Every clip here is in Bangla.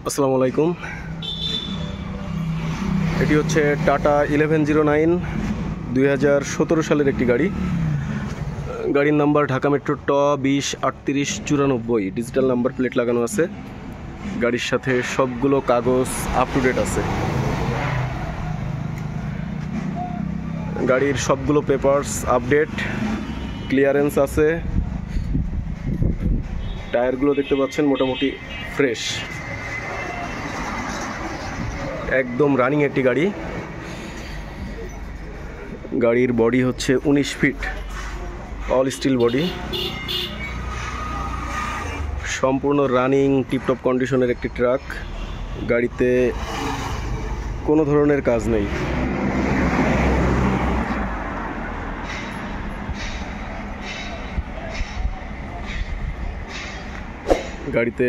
আসসালামু আলাইকুম। এটি হচ্ছে টাটা 1109 2017 সালের একটি গাড়ি। গাড়ির নাম্বার ঢাকা মেট্রো ট 20-3894, ডিজিটাল নাম্বার প্লেট লাগানো আছে। গাড়ির সাথে সবগুলো কাগজ আপ টু ডেট আছে। গাড়ির সবগুলো পেপারস আপডেট, ক্লিয়ারেন্স আছে। টায়ারগুলো দেখতে পাচ্ছেন মোটামুটি ফ্রেশ, একদম রানিং একটি গাড়ি। গাড়ির বডি হচ্ছে 19 ফিট, অল স্টিল বডি, সম্পূর্ণ রানিং টিপটপ কন্ডিশনের একটি ট্রাক। গাড়িতে কোনো ধরনের কাজ নেই। গাড়িতে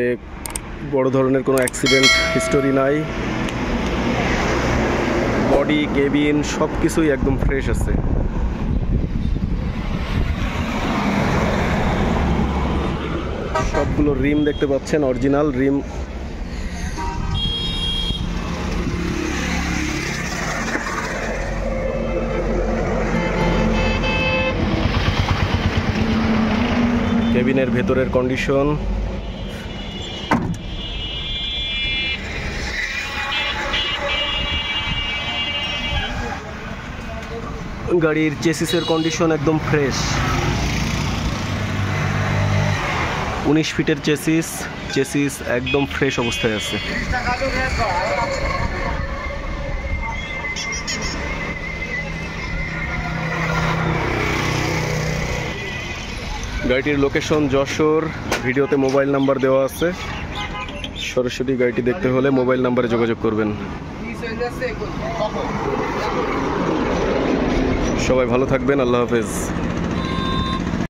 বড় ধরনের কোনো অ্যাক্সিডেন্ট হিস্টোরি নাই। বডি, কেবিন সব কিছুই একদম ফ্রেশ আছে। সবগুলো রিম দেখতে পাচ্ছেন, অরিজিনাল রিম। কেবিনের ভেতরের কন্ডিশন, গাড়ির চেসিসের কন্ডিশন একদম ফ্রেশ। 19 ফিটের চেসিস একদম ফ্রেশ অবস্থায় আছে। গাড়িটির লোকেশন যশোর। ভিডিওতে মোবাইল নাম্বার দেওয়া আছে। সরাসরি গাড়িটি দেখতে হলে মোবাইল নাম্বারে যোগাযোগ করবেন। সবাই ভালো থাকবেন। আল্লাহ হাফেজ।